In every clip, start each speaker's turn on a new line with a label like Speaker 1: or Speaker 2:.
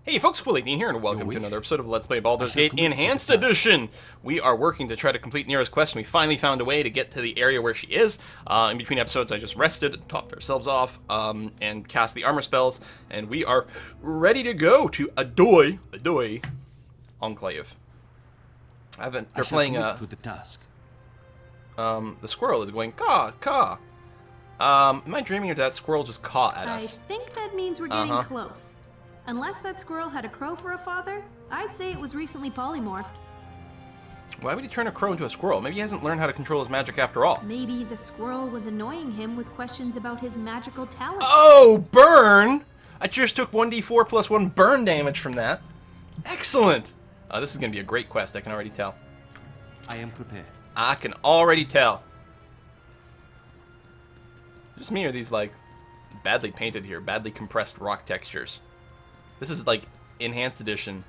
Speaker 1: Hey folks, Willie here, and welcome to another episode of Let's Play Baldur's Gate Enhanced Edition. We are working to try to complete Nira's quest, and we finally found a way to get to the area where she is. In between episodes, I just rested, topped ourselves off, and cast the armor spells, and we are ready to go to Adoy Enclave. They're playing
Speaker 2: to the task.
Speaker 1: The squirrel is going caw, caw. Am I dreaming, or did that squirrel just caw at us?
Speaker 3: I think that means we're getting close. Unless that squirrel had a crow for a father, I'd say it was recently polymorphed.
Speaker 1: Why would he turn a crow into a squirrel? Maybe he hasn't learned how to control his magic after all.
Speaker 3: Maybe the squirrel was annoying him with questions about his magical talent.
Speaker 1: Oh, burn! I just took 1d4 plus 1 burn damage from that. Excellent! This is going to be a great quest, I can already tell.
Speaker 2: I am prepared.
Speaker 1: I can already tell. Just me, or these, like, badly painted here, badly compressed rock textures? This is, like, Enhanced Edition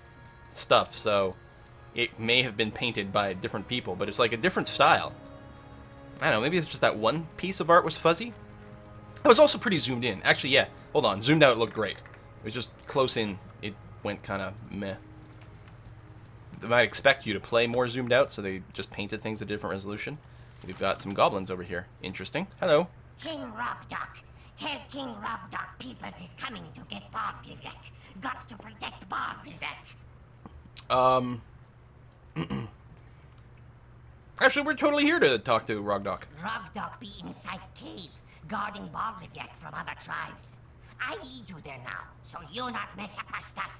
Speaker 1: stuff, so it may have been painted by different people, but it's, like, a different style. I don't know, maybe it's just that one piece of art was fuzzy? It was also pretty zoomed in. Actually, yeah, hold on. Zoomed out, it looked great. It was just close in, it went kind of meh. They might expect you to play more zoomed out, so they just painted things at a different resolution. We've got some goblins over here. Interesting. Hello.
Speaker 4: King Robdock. Tell King Robdock Peoples is coming to get Baldur. Got to protect Baldur.
Speaker 1: Actually, we're totally here to talk to Rogdock.
Speaker 4: Robdock be inside cave, guarding Baldur from other tribes. I lead you there now, so you not mess up our stuff.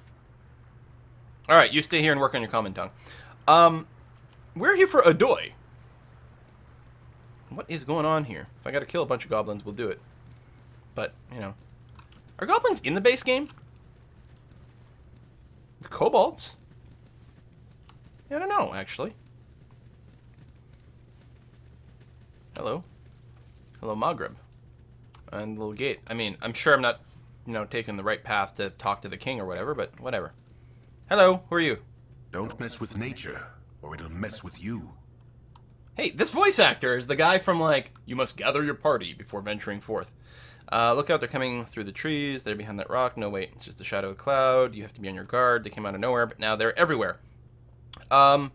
Speaker 1: Alright, you stay here and work on your common tongue. We're here for Adoy. What is going on here? If I gotta kill a bunch of goblins, we'll do it. But, you know. Are goblins in the base game? The kobolds? I don't know, actually. Hello. Hello, Maghreb. And little gate. I mean, I'm sure I'm not, you know, taking the right path to talk to the king or whatever, but whatever. Hello, who are you?
Speaker 5: Don't mess with nature, or it'll mess with you.
Speaker 1: Hey, this voice actor is the guy from, like, you must gather your party before venturing forth. Look out, they're coming through the trees. They're behind that rock. No, wait, it's just a shadow of a cloud. You have to be on your guard. They came out of nowhere, but now they're everywhere. I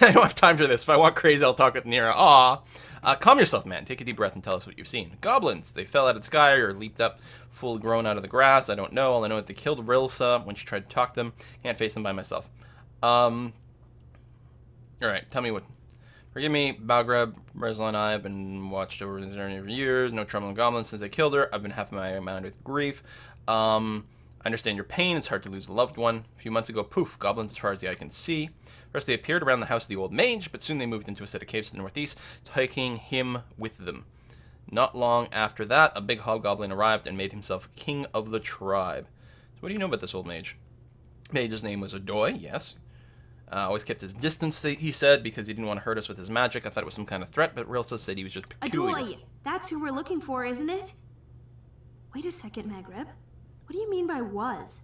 Speaker 1: don't have time for this. If I want crazy, I'll talk with Nira. Aw. Calm yourself, man. Take a deep breath and tell us what you've seen. Goblins. They fell out of the sky or leaped up full grown out of the grass. I don't know. All I know is they killed Rilsa when she tried to talk to them. Can't face them by myself. Alright, tell me what. Forgive me, Balgreb, Bresla and I have been watched over the journey for years. No trouble in goblins since I killed her. I've been half my mind with grief. I understand your pain. It's hard to lose a loved one. A few months ago, poof, goblins as far as the eye can see. First, they appeared around the house of the old mage, but soon they moved into a set of caves to the northeast, taking him with them. Not long after that, a big hobgoblin arrived and made himself king of the tribe. So what do you know about this old mage? Mage's name was Adoy, yes. Always kept his distance, he said, because he didn't want to hurt us with his magic. I thought it was some kind of threat, but Rilsa said he was just peculiar.
Speaker 3: Adoy! That's who we're looking for, isn't it? Wait a second, Maghreb. What do you mean by was?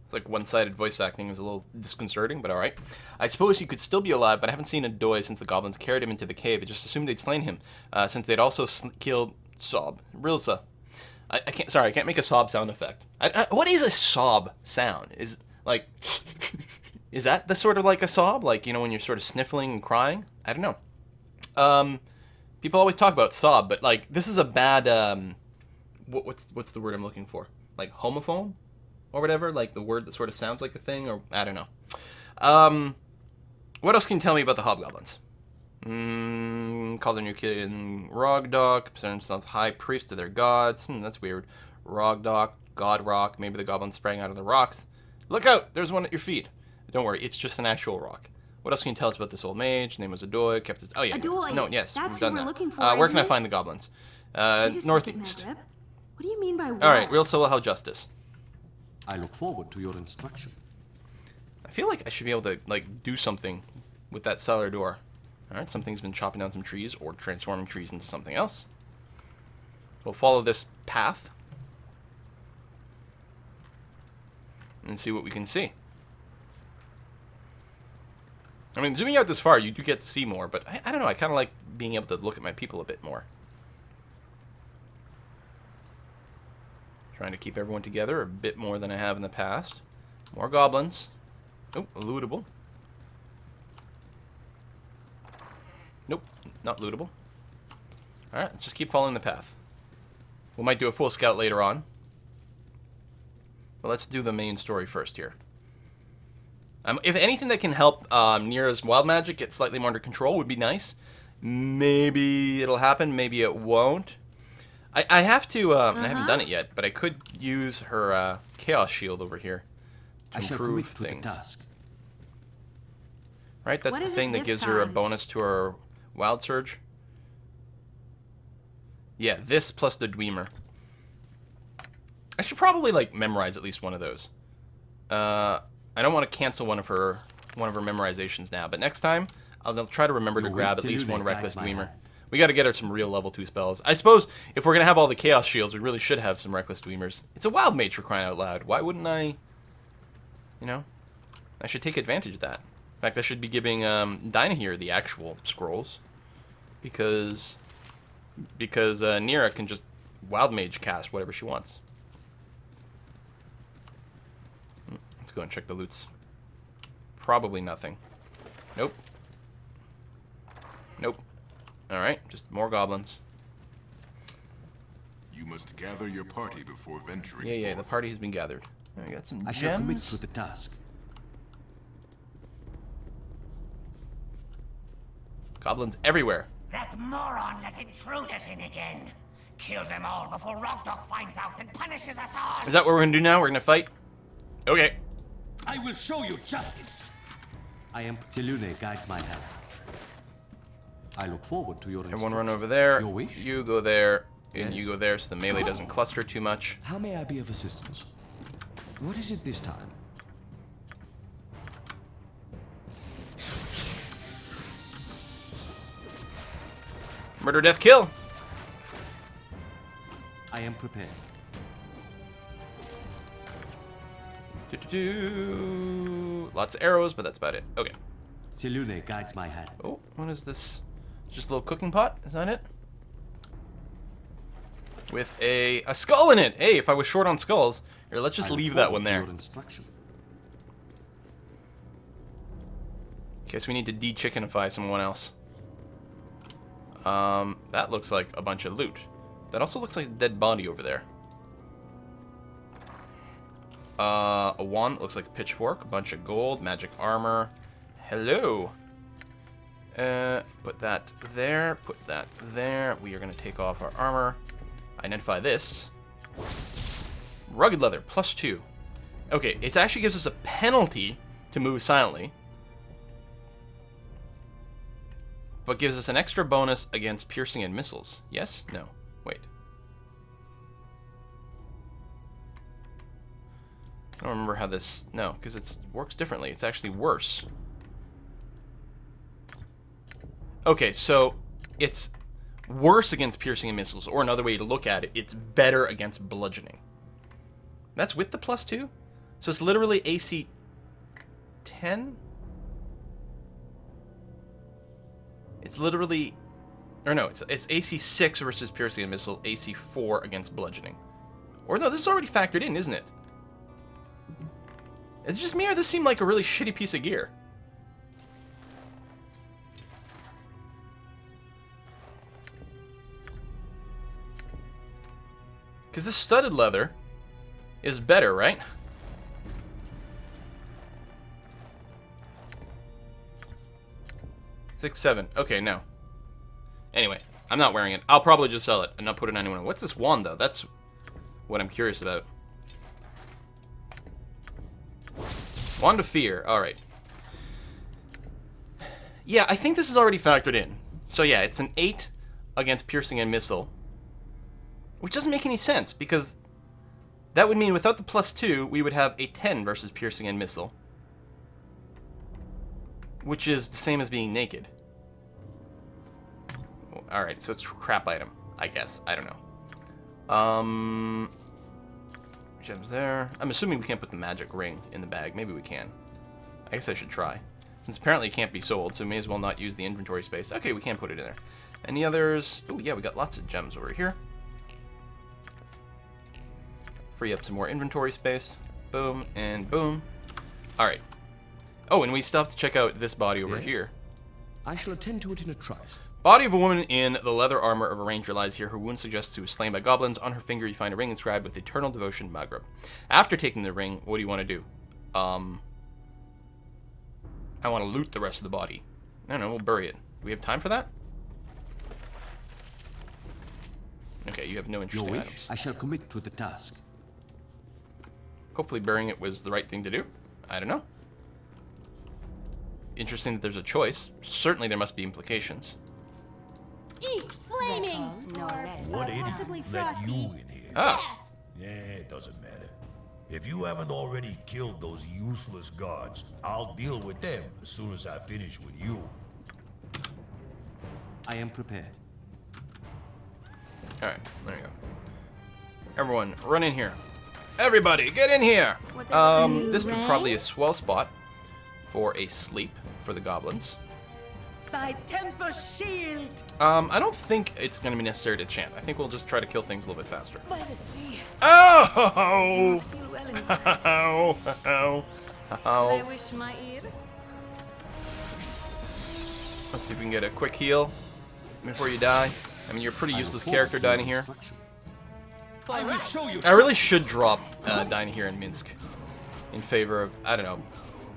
Speaker 1: It's like one-sided voice acting is a little disconcerting, but alright. I suppose he could still be alive, but I haven't seen Adoy since the goblins carried him into the cave. I just assumed they'd slain him, since they'd also killed Rilsa. I can't make a sob sound effect. What is a sob sound? Is, like... Is that the sort of like a sob? Like, you know, when you're sort of sniffling and crying? I don't know. People always talk about sob, but like, this is a bad, what's the word I'm looking for? Like homophone? Or whatever? Like the word that sort of sounds like a thing? Or, I don't know. What else can you tell me about the hobgoblins? Call their new kid Rogdock, consider themselves high priest to their gods. That's weird. Rogdock, God Rock, maybe the goblins sprang out of the rocks. Look out! There's one at your feet. Don't worry, it's just an actual rock. What else can you tell us about this old mage? His name was Adoy, kept his... Oh, yeah.
Speaker 3: Adoy!
Speaker 1: No, yes,
Speaker 3: That's
Speaker 1: we've done
Speaker 3: who we're
Speaker 1: that.
Speaker 3: looking for,
Speaker 1: Where can I
Speaker 3: isn't
Speaker 1: find
Speaker 3: it?
Speaker 1: the goblins?
Speaker 3: Wait a
Speaker 1: Northeast.
Speaker 3: second, Maghreb. What do you mean by was?
Speaker 1: Alright, Rilsa will have justice.
Speaker 2: I look forward to your instruction.
Speaker 1: I feel like I should be able to, like, do something with that cellar door. Alright, something's been chopping down some trees or transforming trees into something else. We'll follow this path. And see what we can see. I mean, zooming out this far, you do get to see more, but I don't know, I kind of like being able to look at my people a bit more. Trying to keep everyone together a bit more than I have in the past. More goblins. Oh, lootable. Nope, not lootable. Alright, let's just keep following the path. We might do a full scout later on. But let's do the main story first here. If anything that can help Nira's wild magic get slightly more under control would be nice. Maybe it'll happen, maybe it won't. I have to, I haven't done it yet, but I could use her Chaos Shield over here to improve things. Right, that's the thing that gives her a bonus to her Wild Surge. Yeah, this plus the Dweemer. I should probably, like, memorize at least one of those. I don't want to cancel one of her memorizations now, but next time I'll try to remember to grab at least one Reckless Dweemer. We got to get her some real level 2 spells. I suppose if we're going to have all the Chaos Shields, we really should have some Reckless Dweemers. It's a wild mage for crying out loud. Why wouldn't I, you know, I should take advantage of that. In fact, I should be giving Dinah here the actual scrolls. Because Nira can just wild mage cast whatever she wants. Let's go and check the loots. Probably nothing. Nope. Nope. Alright, just more goblins.
Speaker 5: You must gather your party before venturing
Speaker 1: Yeah,
Speaker 5: forth.
Speaker 1: the party has been gathered. I got some gems.
Speaker 2: I shall commit to the task.
Speaker 1: Goblins everywhere.
Speaker 4: That moron let intruders in again. Kill them all before Rockdog finds out and punishes us all.
Speaker 1: Is that what we're gonna do now? We're gonna fight? Okay.
Speaker 2: I will show you justice. I am Selune guides my hand. I look forward to your
Speaker 1: Everyone
Speaker 2: instruction.
Speaker 1: run over there.
Speaker 2: Your wish?
Speaker 1: You go there, and
Speaker 2: Yes.
Speaker 1: you go there, so the melee doesn't cluster too much.
Speaker 2: How may I be of assistance? What is it this time?
Speaker 1: Murder, death, kill!
Speaker 2: I am prepared.
Speaker 1: Lots of arrows, but that's about it. Okay.
Speaker 2: Selune guides my hand.
Speaker 1: Oh, what is this? Just a little cooking pot? Is that it? With a skull in it! Hey, if I was short on skulls... Here, let's just
Speaker 2: I look
Speaker 1: leave that
Speaker 2: forward
Speaker 1: one
Speaker 2: to
Speaker 1: there.
Speaker 2: your instruction.
Speaker 1: Guess we need to de-chickenify someone else. That looks like a bunch of loot. That also looks like a dead body over there. A wand that looks like a pitchfork, a bunch of gold, magic armor. Hello! Put that there, put that there. We are going to take off our armor. Identify this. Rugged leather, +2. Okay, it actually gives us a penalty to move silently. But gives us an extra bonus against piercing and missiles. Yes? No. Wait. I don't remember how this... No, because it works differently. It's actually worse. Okay, so it's worse against piercing and missiles. Or another way to look at it, it's better against bludgeoning. That's with the +2? So it's literally AC 10? It's literally... Or no, it's AC 6 versus piercing and missile, AC 4 against bludgeoning. Or no, this is already factored in, isn't it? It's just me, or this seemed like a really shitty piece of gear? Because this studded leather is better, right? Six, 7. Okay, no. Anyway, I'm not wearing it. I'll probably just sell it and not put it on anyone. What's this wand, though? That's what I'm curious about. Wand of Fear. Alright. Yeah, I think this is already factored in. So yeah, it's an 8 against piercing and missile. Which doesn't make any sense, because that would mean without the +2, we would have a 10 versus piercing and missile. Which is the same as being naked. Alright, so it's a crap item, I guess. I don't know. Gems there. I'm assuming we can't put the magic ring in the bag. Maybe we can. I guess I should try. Since apparently it can't be sold, so we may as well not use the inventory space. Okay, we can put it in there. Any others? Oh, yeah, we got lots of gems over here. Free up some more inventory space. Boom and boom. Alright. Oh, and we still have to check out this body over
Speaker 2: Yes.
Speaker 1: here.
Speaker 2: I shall attend to it in a trice.
Speaker 1: Body of a woman in the leather armor of a ranger lies here. Her wound suggests she was slain by goblins. On her finger, you find a ring inscribed with eternal devotion, Maghreb. After taking the ring, what do you want to do? I want to loot the rest of the body. I don't know, we'll bury it. Do we have time for that? Okay, you have no
Speaker 2: Your
Speaker 1: interesting
Speaker 2: wish,
Speaker 1: items.
Speaker 2: I shall commit to the task.
Speaker 1: Hopefully burying it was the right thing to do. I don't know. Interesting that there's a choice. Certainly there must be implications.
Speaker 3: Eat flaming!
Speaker 6: No
Speaker 3: Or
Speaker 6: less.
Speaker 7: What idiot
Speaker 3: possibly
Speaker 7: let
Speaker 3: frosty.
Speaker 7: you in here?
Speaker 1: Ah,
Speaker 7: Yeah, it doesn't matter. If you haven't already killed those useless guards, I'll deal with them as soon as I finish with you.
Speaker 2: I am prepared.
Speaker 1: alright, there you go. Everyone, run in here. Everybody, get in here! This would probably be a swell spot for a sleep for the goblins.
Speaker 6: By temper shield.
Speaker 1: I don't think it's going to be necessary to chant. I think we'll just try to kill things a little bit faster.
Speaker 6: By the sea.
Speaker 1: Oh!
Speaker 6: Feel well inside.
Speaker 1: Oh! Oh!
Speaker 6: I
Speaker 1: Oh!
Speaker 6: wish my ear.
Speaker 1: Let's see if we can get a quick heal before you die. I mean, you're a pretty useless character dying here.
Speaker 2: I will show you.
Speaker 1: I really should drop dying here in Minsk in favor of, I don't know,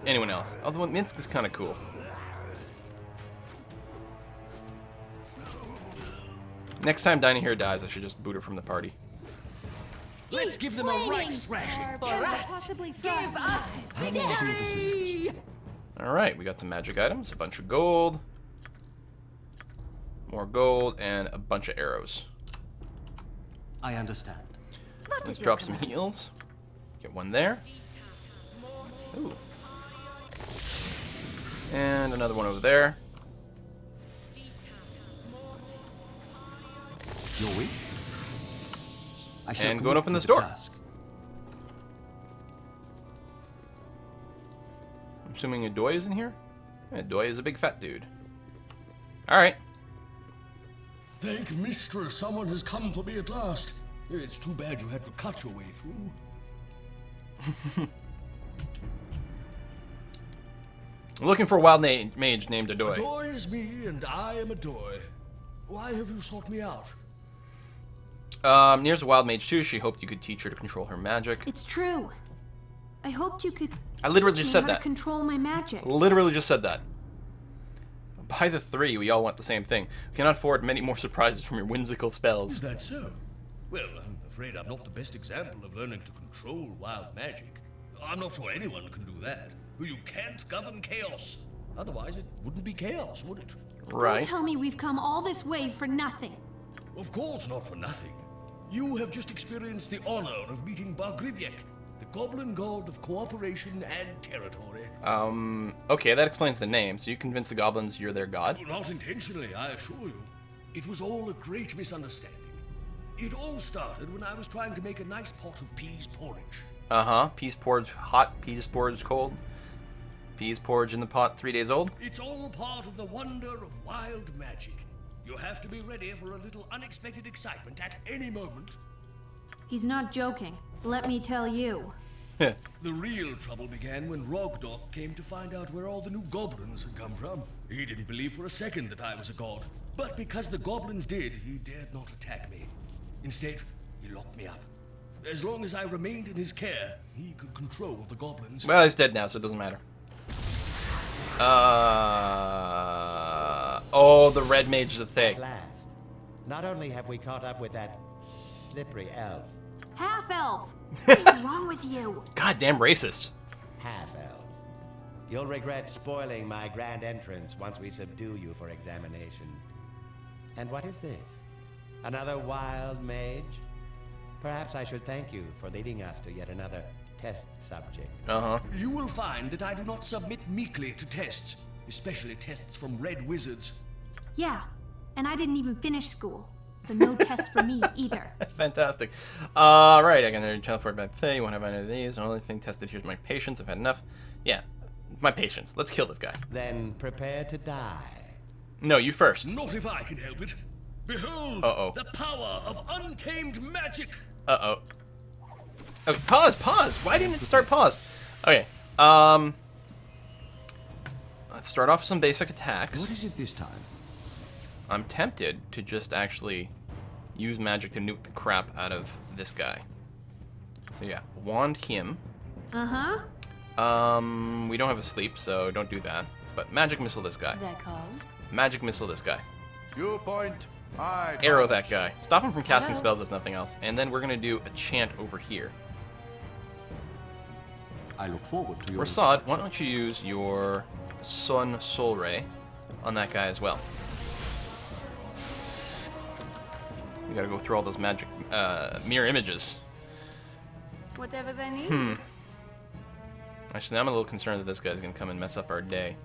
Speaker 1: anyone else. Although Minsk is kind of cool. Next time Dinah here dies, I should just boot her from the party.
Speaker 2: Let's give them a right thrashing.
Speaker 3: Or possibly frosty.
Speaker 2: How may I be of assistance?
Speaker 1: Alright, we got some magic items, a bunch of gold, more gold, and a bunch of arrows.
Speaker 2: I understand.
Speaker 1: Let's drop some heals. Get one there. Ooh. And another one over there.
Speaker 2: Your wish? I shall
Speaker 1: And go and
Speaker 2: commit
Speaker 1: open
Speaker 2: to
Speaker 1: this
Speaker 2: the
Speaker 1: door.
Speaker 2: task.
Speaker 1: I'm assuming a Doi is in here? Yeah, Doi is a big fat dude. Alright.
Speaker 8: Thank Mistress, someone has come for me at last. It's too bad you had to cut your way through.
Speaker 1: Looking for a wild mage named Adoi.
Speaker 8: Adoy is me, and I am Adoy. Why have you sought me out?
Speaker 1: Near's a wild mage too. She hoped you could teach her to control her magic.
Speaker 3: It's true. I hoped you could.
Speaker 1: I literally
Speaker 3: teach
Speaker 1: just
Speaker 3: me
Speaker 1: said
Speaker 3: how to
Speaker 1: that.
Speaker 3: Control my magic.
Speaker 1: Literally just said that. By the three, we all want the same thing. We cannot afford many more surprises from your whimsical
Speaker 8: Is
Speaker 1: spells.
Speaker 8: that so? Well, I'm afraid I'm not the best example of learning to control wild magic. I'm not sure anyone can do that. You can't govern chaos. Otherwise, it wouldn't be chaos, would it?
Speaker 1: Right.
Speaker 3: Don't tell me we've come all this way for nothing.
Speaker 8: Of course not for nothing. You have just experienced the honor of meeting Baldur, the Goblin God of cooperation and territory.
Speaker 1: Okay, that explains the name. So you convinced the goblins you're their god?
Speaker 8: Not intentionally, I assure you. It was all a great misunderstanding. It all started when I was trying to make a nice pot of peas porridge.
Speaker 1: Uh-huh. Peas porridge hot, peas porridge cold. Peas porridge in the pot, 3 days old.
Speaker 8: It's all part of the wonder of wild magic. You have to be ready for a little unexpected excitement at any moment.
Speaker 3: He's not joking. Let me tell you.
Speaker 8: The real trouble began when Rogdok came to find out where all the new goblins had come from. He didn't believe for a second that I was a god. But because the goblins did, he dared not attack me. Instead, he locked me up. As long as I remained in his care, he could control the goblins.
Speaker 1: Well, he's dead now, so it doesn't matter. Oh, the red mage is a thing.
Speaker 9: At last. Not only have we caught up with that slippery elf,
Speaker 3: Half-elf. What's wrong with you?
Speaker 1: Goddamn racist.
Speaker 9: half-elf, you'll regret spoiling my grand entrance once we subdue you for examination. And what is this? Another wild mage? Perhaps I should thank you for leading us to yet another test subject.
Speaker 1: Uh-huh.
Speaker 8: You will find that I do not submit meekly to tests, especially tests from red wizards.
Speaker 3: Yeah, and I didn't even finish school, so no test for me either.
Speaker 1: Fantastic. Right, I can teleport back to you won't have any of these. The only thing tested here is my patience. I've had enough. Yeah, my patience. Let's kill this guy.
Speaker 9: Then prepare to die.
Speaker 1: No, you first.
Speaker 8: Not if I can help it. Behold
Speaker 1: Uh-oh.
Speaker 8: the power of untamed magic.
Speaker 1: Uh-oh. Okay, pause. Why didn't it start pause? Okay. Let's start off with some basic attacks.
Speaker 2: What is it this time?
Speaker 1: I'm tempted to just actually use magic to nuke the crap out of this guy. So yeah, wand him.
Speaker 3: Uh-huh.
Speaker 1: We don't have a sleep, so don't do that. But magic missile this guy.
Speaker 6: They're called.
Speaker 1: Magic missile this guy.
Speaker 5: You point, I
Speaker 1: Arrow
Speaker 5: punch.
Speaker 1: that guy. Stop him from casting
Speaker 6: Hello?
Speaker 1: spells if nothing else. And then we're gonna do a chant over here.
Speaker 2: I look forward to your
Speaker 1: Rasad, why
Speaker 2: instruction.
Speaker 1: don't you use your Sun Soul Ray on that guy as well? We gotta go through all those magic mirror images.
Speaker 6: Whatever they need.
Speaker 1: Actually, I'm a little concerned that this guy's gonna come and mess up our day.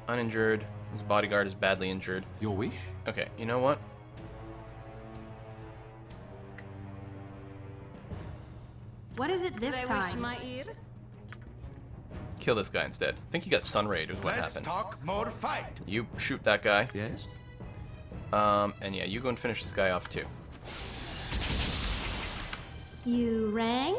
Speaker 1: Uninjured. His bodyguard is badly injured.
Speaker 2: Your wish?
Speaker 1: Okay, you know what?
Speaker 3: What is it this
Speaker 6: They wish
Speaker 3: time?
Speaker 6: my ear.
Speaker 1: Kill this guy instead. I think he got sun rayed is what
Speaker 5: Less
Speaker 1: happened.
Speaker 5: talk, more fight.
Speaker 1: You shoot that guy.
Speaker 2: Yes?
Speaker 1: And yeah, you go and finish this guy off too.
Speaker 3: You rang?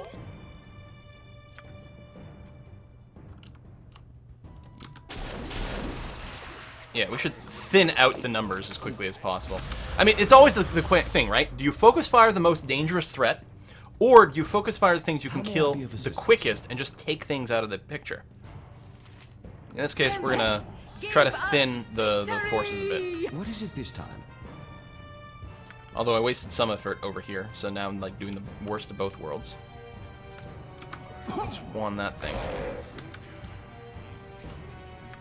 Speaker 1: Yeah, we should thin out the numbers as quickly as possible. I mean, it's always the quick thing, right? Do you focus fire the most dangerous threat, or do you focus fire the things you can
Speaker 2: How may I
Speaker 1: kill
Speaker 2: be of
Speaker 1: the
Speaker 2: assistance?
Speaker 1: quickest and just take things out of the picture? In this case, we're gonna try to thin the forces a bit.
Speaker 2: What is it this time?
Speaker 1: Although I wasted some effort over here, so now I'm like doing the worst of both worlds. Let's wand that thing.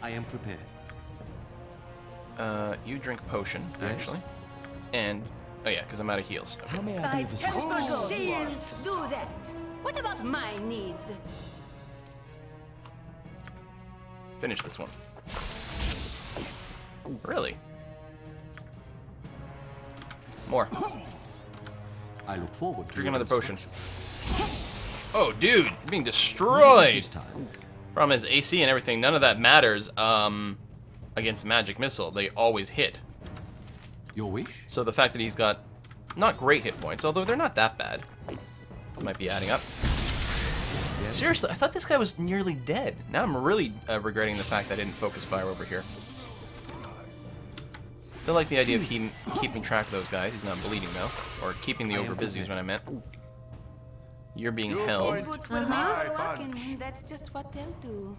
Speaker 2: I am prepared.
Speaker 1: You drink potion,
Speaker 2: Yes.
Speaker 1: actually. And, oh yeah, because I'm out of heals. Okay.
Speaker 2: How may I
Speaker 6: By
Speaker 2: be of assistance?
Speaker 6: temper shield, do that. What about my needs?
Speaker 1: Finish this one. Really? More.
Speaker 2: I look forward to
Speaker 1: Drink
Speaker 2: your
Speaker 1: another potion.
Speaker 2: instruction.
Speaker 1: Oh, dude, you're being
Speaker 2: What is it
Speaker 1: destroyed.
Speaker 2: this time?
Speaker 1: Problem is, AC and everything, none of that matters against magic missile. They always hit.
Speaker 2: Your wish?
Speaker 1: So the fact that he's got not great hit points, although they're not that bad, might be adding up. Seriously, I thought this guy was nearly dead. Now I'm really regretting the fact that I didn't focus fire over here. Still like the idea of him keeping track of those guys. He's not bleeding though, or keeping the ogre busy is what I meant. You're being
Speaker 5: You
Speaker 1: held.
Speaker 5: point,
Speaker 6: Boots will
Speaker 5: I
Speaker 6: never work, and
Speaker 5: punch.
Speaker 6: that's just what they'll do.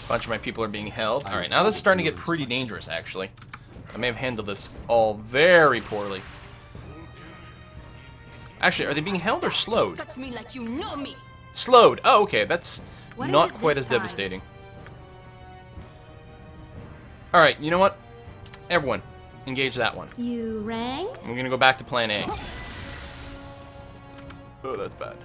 Speaker 1: A bunch of my people are being held. All right, now this is starting to get pretty dangerous, actually. I may have handled this all very poorly. Actually, are they being held or slowed?
Speaker 6: Touch me like you know me.
Speaker 1: Slowed. Oh, okay. That's
Speaker 3: What is
Speaker 1: not
Speaker 3: it
Speaker 1: quite
Speaker 3: this
Speaker 1: as
Speaker 3: time?
Speaker 1: devastating. All right, you know what? Everyone, engage that one.
Speaker 3: You rang?
Speaker 1: We're gonna go back to plan A. Oh, that's bad.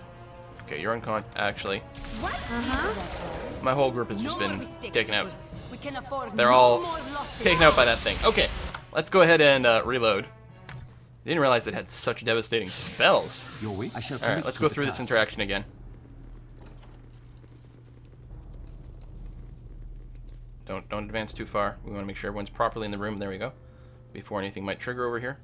Speaker 1: Okay, you're unconscious. Actually,
Speaker 6: What?
Speaker 3: Uh-huh.
Speaker 1: my whole group has just
Speaker 6: No
Speaker 1: been
Speaker 6: mistakes,
Speaker 1: taken out.
Speaker 6: people. We can afford
Speaker 1: They're
Speaker 6: no
Speaker 1: all
Speaker 6: more losses.
Speaker 1: taken out by that thing. Okay, let's go ahead and reload. Didn't realize it had such devastating spells.
Speaker 2: Your wish? I shall
Speaker 1: All right,
Speaker 2: commit
Speaker 1: let's
Speaker 2: to
Speaker 1: go
Speaker 2: the
Speaker 1: through this
Speaker 2: task.
Speaker 1: interaction again. Don't advance too far. We want to make sure everyone's properly in the room. There we go. Before anything might trigger over here.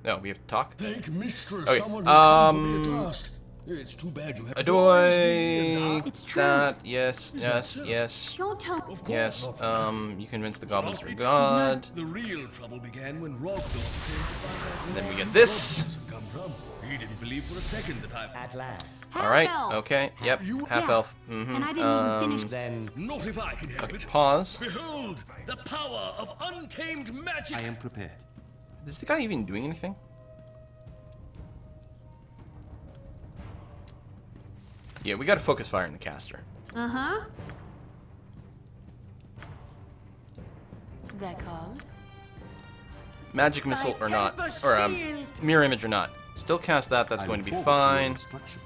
Speaker 1: No, we have to talk.
Speaker 8: Thank mistress,
Speaker 1: Okay,
Speaker 8: someone has come for me at last. It's too bad you have
Speaker 1: Adoy.
Speaker 3: It's true.
Speaker 1: That, yes, yes, yes,
Speaker 3: Don't tell
Speaker 8: Of course,
Speaker 1: yes.
Speaker 8: of course.
Speaker 1: You convince the goblins are
Speaker 8: It's
Speaker 1: God.
Speaker 8: The real trouble began when Rogdorf came to find out
Speaker 1: Then
Speaker 8: where
Speaker 1: we get
Speaker 8: all
Speaker 1: this.
Speaker 8: the goblins had come from. He didn't believe for a second that I...
Speaker 9: At last.
Speaker 3: half
Speaker 1: All right.
Speaker 3: elf.
Speaker 1: Okay. Yep.
Speaker 8: You-
Speaker 1: Half
Speaker 3: Yeah,
Speaker 1: elf. Mm-hmm.
Speaker 3: And I didn't even finish.
Speaker 9: Then
Speaker 8: Not if I can help
Speaker 1: Okay.
Speaker 8: it.
Speaker 1: Pause.
Speaker 8: Behold, the power of untamed magic.
Speaker 2: I am prepared.
Speaker 1: Is the guy even doing anything? Yeah, we got to focus fire in the caster.
Speaker 3: Uh-huh.
Speaker 6: They're called.
Speaker 1: Magic missile or not, or mirror image or not. Still cast that. That's
Speaker 2: I
Speaker 1: going
Speaker 2: look
Speaker 1: to be
Speaker 2: forward your
Speaker 1: fine.
Speaker 2: instruction.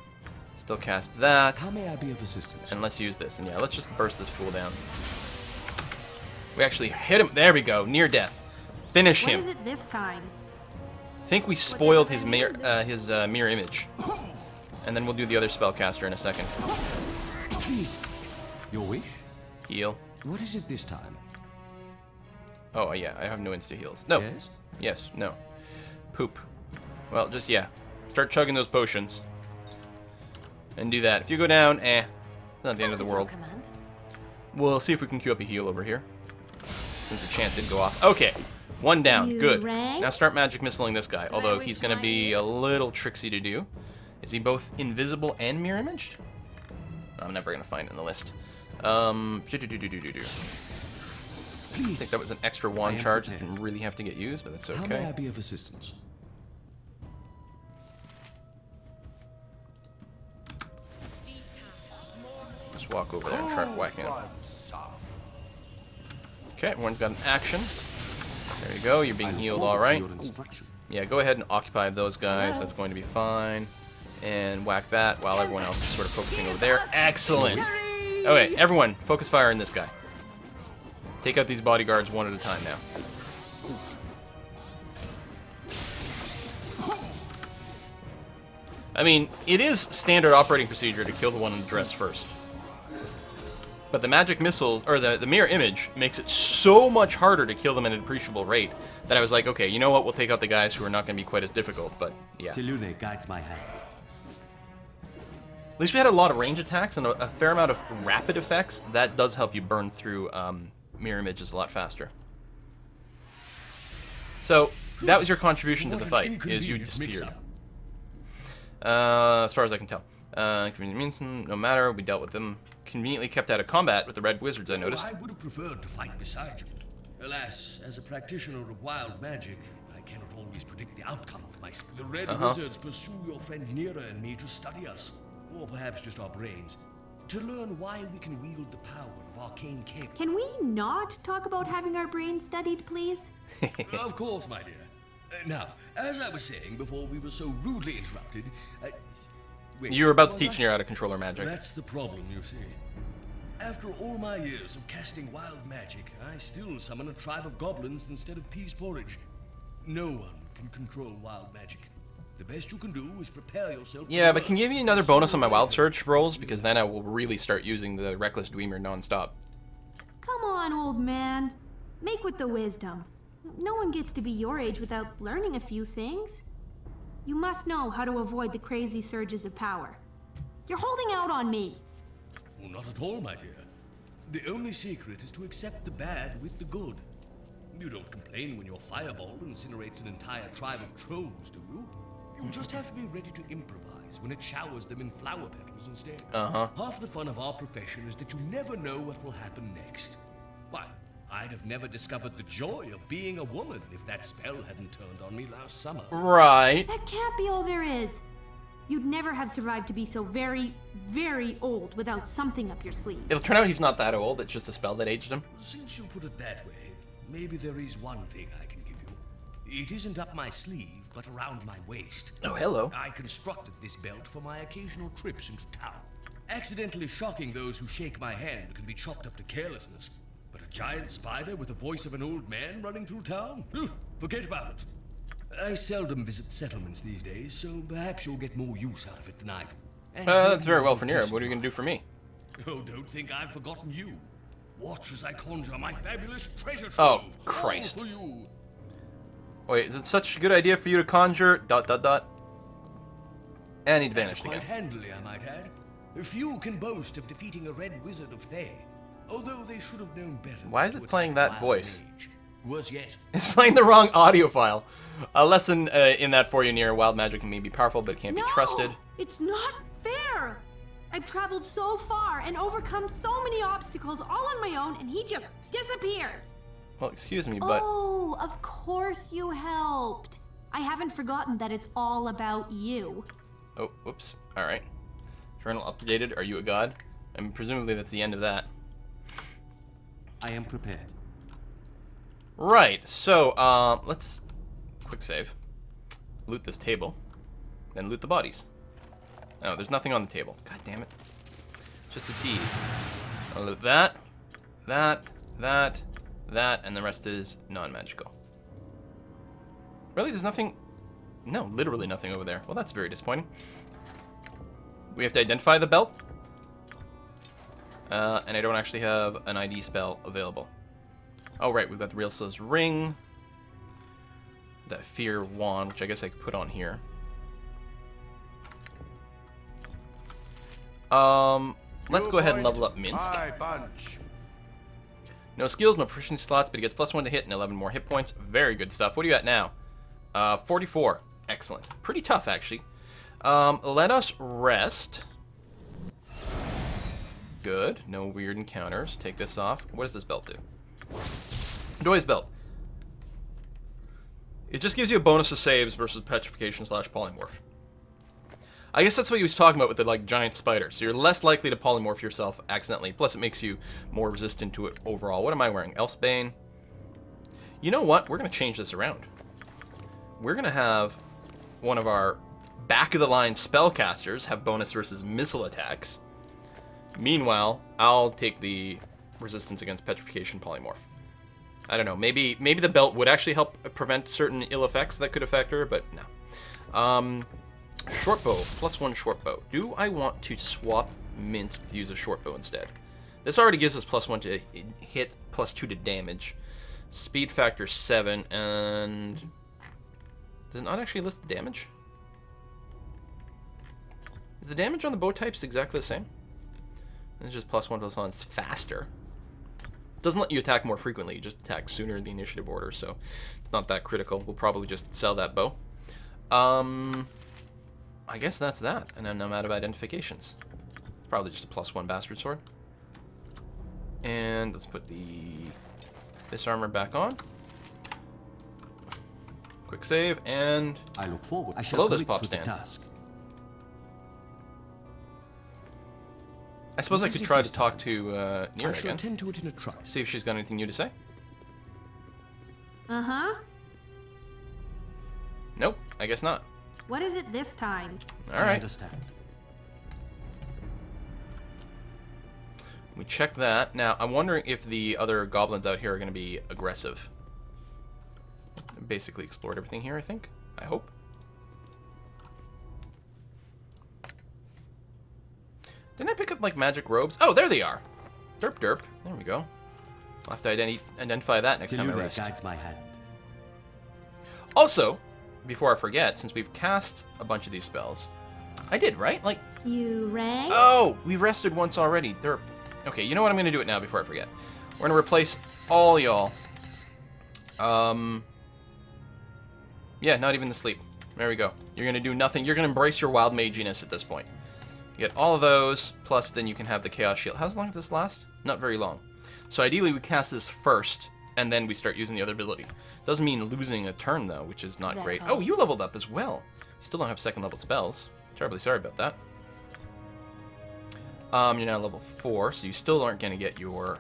Speaker 1: Still cast that.
Speaker 2: How may I be of assistance?
Speaker 1: And let's use this. And yeah, let's just burst this fool down. We actually hit him. There we go. Near death. Finish
Speaker 3: What
Speaker 1: him.
Speaker 3: is it this time?
Speaker 1: Think we spoiled his mirror image. And then we'll do the other spellcaster in a second.
Speaker 2: Please. Your wish?
Speaker 1: Heal.
Speaker 2: What is it this time?
Speaker 1: Oh yeah, I have no insta heals. No.
Speaker 2: Yes?
Speaker 1: Yes, no. Poop. Well, just, yeah. Start chugging those potions. And do that. If you go down, it's not the end of the world. We'll see if we can queue up a heal over here. Since the chant did go off. Okay. 1 down.
Speaker 3: You
Speaker 1: Good.
Speaker 3: rang?
Speaker 1: Now start magic missiling this guy. Although he's going to be a little tricksy to do. Is he both invisible and mirror imaged? I'm never going to find it in the list. I think that was an extra wand charge that didn't really have to get used, but that's okay.
Speaker 8: How may I be of assistance?
Speaker 1: Just walk over there and try whacking him. Okay, everyone's got an action. There you go, you're being healed alright. Yeah, go ahead and occupy those guys, that's going to be fine. And whack that while everyone else is sort of focusing over there. Excellent! Okay, everyone, focus fire on this guy. Take out these bodyguards one at a time now. I mean, it is standard operating procedure to kill the one in the dress first. But the magic missiles, or the mirror image, makes it so much harder to kill them at an appreciable rate that I was like, okay, you know what, we'll take out the guys who are not going to be quite as difficult, but yeah.
Speaker 2: Selune guides my hand.
Speaker 1: At least we had a lot of range attacks and a fair amount of rapid effects. That does help you burn through mirror images a lot faster. So, that was your contribution to the fight, is you disappeared. As far as I can tell. No matter, we dealt with them. Conveniently kept out of combat with the Red Wizards, I noticed.
Speaker 8: I would have preferred to fight beside you. Alas, as a practitioner of wild magic, I cannot always predict the outcome of my... The Red Wizards pursue your friend Nira and me to study us, or perhaps just our brains, to learn why we can wield the power of arcane cape.
Speaker 3: Can we not talk about having our brains studied, please?
Speaker 8: Of course, my dear. Now, as I was saying before we were so rudely interrupted... wait,
Speaker 1: you were about to teach Nira how to control her magic.
Speaker 8: That's the problem, you see. After all my years of casting wild magic, I still summon a tribe of goblins instead of peas porridge. No one can control wild magic. The best you can do is prepare yourself.
Speaker 1: Yeah, but can you give me another bonus on my wild search rolls? Because then I will really start using the Reckless Dweemer nonstop.
Speaker 3: Come on, old man. Make with the wisdom. No one gets to be your age without learning a few things. You must know how to avoid the crazy surges of power. You're holding out on me.
Speaker 8: Well, not at all, my dear. The only secret is to accept the bad with the good. You don't complain when your fireball incinerates an entire tribe of trolls, do you? You just have to be ready to improvise when it showers them in flower petals instead. Half the fun of our profession is that you never know what will happen next. Why, I'd have never discovered the joy of being a woman if that spell hadn't turned on me last summer.
Speaker 1: Right.
Speaker 3: That can't be all there is. You'd never have survived to be so very, very old without something up your sleeve.
Speaker 1: It'll turn out he's not that old, it's just a spell that aged him.
Speaker 8: Since you put it that way, maybe there is one thing I can give you. It isn't up my sleeve, but around my waist.
Speaker 1: Oh, hello.
Speaker 8: I constructed this belt for my occasional trips into town. Accidentally shocking those who shake my hand can be chalked up to carelessness. But a giant spider with the voice of an old man running through town? Forget about it. I seldom visit settlements these days, so perhaps you'll get more use out of it than I do.
Speaker 1: That's very well for Nira. What are you going to do for me?
Speaker 8: Oh, don't think I've forgotten you. Watch as I conjure my fabulous treasure trove.
Speaker 1: Oh, Christ.
Speaker 8: All for you.
Speaker 1: Wait, is it such a good idea for you to conjure... ... And he'd vanished
Speaker 8: Quite
Speaker 1: again.
Speaker 8: handily, I might add. Few can boast of defeating a red wizard of Thay, although they should have known better.
Speaker 1: Why is it playing that voice?
Speaker 8: Worse yet.
Speaker 1: It's playing the wrong audio file. A lesson in that for you, Nira. Wild magic may be powerful, but it can't be trusted.
Speaker 3: It's not fair. I've traveled so far and overcome so many obstacles all on my own, and he just disappears.
Speaker 1: Well, excuse me, but...
Speaker 3: Oh, of course you helped. I haven't forgotten that it's all about you.
Speaker 1: Oh, whoops. Alright. Journal updated. Are you a god? I mean, presumably that's the end of that.
Speaker 2: I am prepared.
Speaker 1: Right, so, let's... Quick save. Loot this table. Then loot the bodies. Oh, there's nothing on the table. God damn it. Just a tease. I'll loot that, that, and the rest is non-magical. Really? There's nothing... No, literally nothing over there. Well, that's very disappointing. We have to identify the belt. And I don't actually have an ID spell available. Oh, right, we've got the Real Sil's Ring. that fear wand, which I guess I could put on here. Let's go ahead and level up Minsk.
Speaker 5: Bunch.
Speaker 1: No skills, no proficiency slots, but he gets +1 to hit and 11 more hit points. Very good stuff. What are you at now? 44. Excellent. Pretty tough, actually. Let us rest. Good. No weird encounters. Take this off. What does this belt do? Doy's belt. It just gives you a bonus to saves versus petrification / polymorph. I guess that's what he was talking about with the like giant spider. So you're less likely to polymorph yourself accidentally. Plus it makes you more resistant to it overall. What am I wearing? Elfsbane. You know what? We're going to change this around. We're going to have one of our back-of-the-line spellcasters have bonus versus missile attacks. Meanwhile, I'll take the resistance against petrification polymorph. I don't know. Maybe the belt would actually help prevent certain ill effects that could affect her, but no. Short bow, +1 short bow. Do I want to swap Minsk to use a short bow instead? This already gives us +1 to hit, +2 to damage. Speed factor 7, and does it not actually list the damage? Is the damage on the bow types exactly the same? It's just +1/+1. It's faster. It doesn't let you attack more frequently. You just attack sooner in the initiative order, so it's not that critical. We'll probably just sell that bow. I guess that's that, and then I'm out of identifications. Probably just a +1 bastard sword. And let's put this armor back on. Quick save, and
Speaker 2: I look forward. I shall
Speaker 1: below this
Speaker 2: commit
Speaker 1: pop
Speaker 2: to the
Speaker 1: stand.
Speaker 2: task.
Speaker 1: I suppose I
Speaker 2: What
Speaker 1: could
Speaker 2: is it
Speaker 1: try
Speaker 2: this
Speaker 1: to talk to
Speaker 2: I
Speaker 1: Nira
Speaker 2: shall
Speaker 1: again.
Speaker 2: attend to it in a trice.
Speaker 1: See if she's got anything new to say.
Speaker 3: Uh-huh.
Speaker 1: Nope, I guess not.
Speaker 3: What is it this time?
Speaker 1: All
Speaker 2: I
Speaker 1: right.
Speaker 2: understand.
Speaker 1: We check that. Now, I'm wondering if the other goblins out here are going to be aggressive. Basically explored everything here, I think. I hope. Didn't I pick up, like, magic robes? Oh, there they are. Derp derp. There we go. I'll have to identify that next time I
Speaker 2: Selune
Speaker 1: rest.
Speaker 2: guides my hand.
Speaker 1: Also, before I forget, since we've cast a bunch of these spells, I did, right? Like,
Speaker 3: You rang?
Speaker 1: oh, we rested once already. Derp. Okay, you know what? I'm going to do it now before I forget. We're going to replace all y'all. Yeah, not even the sleep. There we go. You're going to do nothing. You're going to embrace your wild maginess at this point. You get all of those, plus then you can have the Chaos Shield. How long does this last? Not very long. So ideally we cast this first, and then we start using the other ability. Doesn't mean losing a turn, though, which is not great. Oh, you leveled up as well. Still don't have second level spells. Terribly sorry about that. You're now level 4, so you still aren't going to get your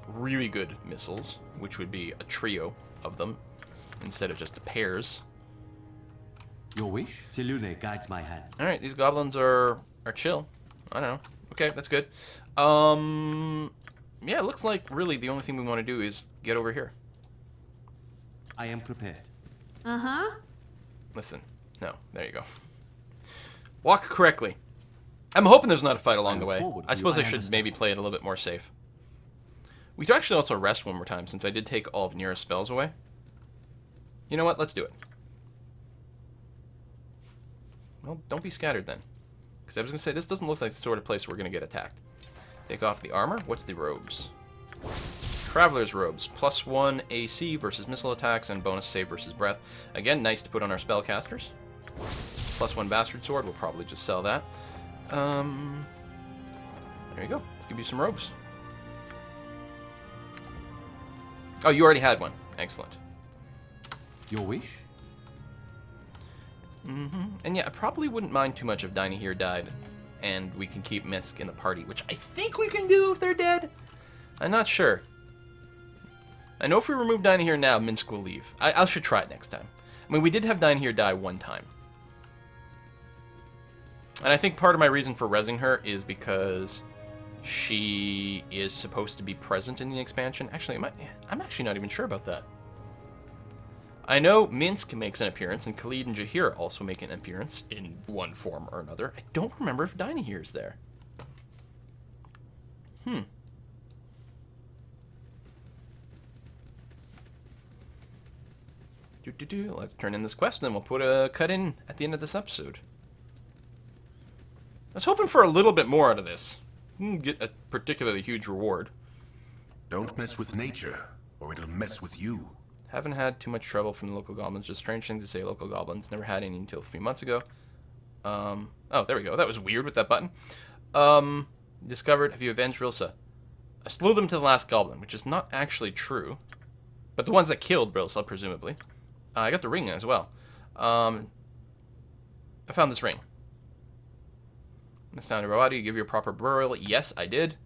Speaker 1: really good missiles, which would be a trio of them, instead of just pairs.
Speaker 2: Your wish? Selune guides my hand.
Speaker 1: Alright, these goblins are chill. I don't know. Okay, that's good. Yeah, it looks like really the only thing we want to do is get over here.
Speaker 2: I am prepared.
Speaker 3: Uh-huh.
Speaker 1: Listen. No, there you go. Walk correctly. I'm hoping there's not a fight along the way. I suppose I should maybe play it a little bit more safe. We could actually also rest one more time, since I did take all of Nira's spells away. You know what? Let's do it. Well, don't be scattered then. Because I was going to say, this doesn't look like the sort of place we're going to get attacked. Take off the armor. What's the robes? Traveler's robes. +1 AC versus missile attacks and bonus save versus breath. Again, nice to put on our spellcasters. +1 bastard sword. We'll probably just sell that. There you go. Let's give you some robes. Oh, you already had one. Excellent.
Speaker 2: Your wish?
Speaker 1: And yeah, I probably wouldn't mind too much if Dinah here died, and we can keep Misk in the party, which I think we can do if they're dead. I'm not sure. I know if we remove Dinah here now, Minsk will leave. I should try it next time. I mean, we did have Dinah here die one time. And I think part of my reason for rezzing her is because she is supposed to be present in the expansion. Actually, I'm actually not even sure about that. I know Minsk makes an appearance, and Khalid and Jahir also make an appearance in one form or another. I don't remember if Dinah here is there. Let's turn in this quest, and then we'll put a cut in at the end of this episode. I was hoping for a little bit more out of this. Get a particularly huge reward.
Speaker 5: Don't mess with nature, or it'll mess with you.
Speaker 1: Haven't had too much trouble from the local goblins. Just strange thing to say, local goblins. Never had any until a few months ago. Oh, there we go. That was weird with that button. Discovered, have you avenged Rilsa? I slew them to the last goblin, which is not actually true. But the ones that killed Rilsa, presumably. I got the ring as well. I found this ring. This sounded robot. Do you give your proper burial? Yes, I did.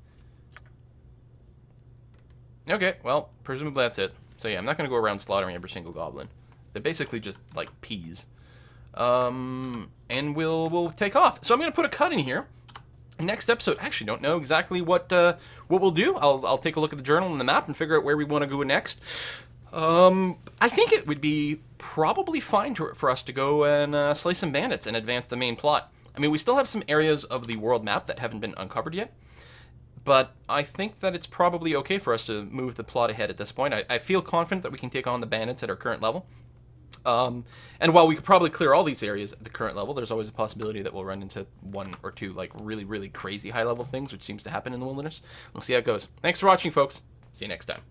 Speaker 1: Okay, well, presumably that's it. So yeah, I'm not going to go around slaughtering every single goblin. They're basically just, like, peas. And we'll take off. So I'm going to put a cut in here. Next episode, I actually don't know exactly what we'll do. I'll take a look at the journal and the map and figure out where we want to go next. I think it would be probably fine for us to go and slay some bandits and advance the main plot. I mean, we still have some areas of the world map that haven't been uncovered yet. But I think that it's probably okay for us to move the plot ahead at this point. I feel confident that we can take on the bandits at our current level. And while we could probably clear all these areas at the current level, there's always a possibility that we'll run into one or two like really, really crazy high-level things, which seems to happen in the wilderness. We'll see how it goes. Thanks for watching, folks. See you next time.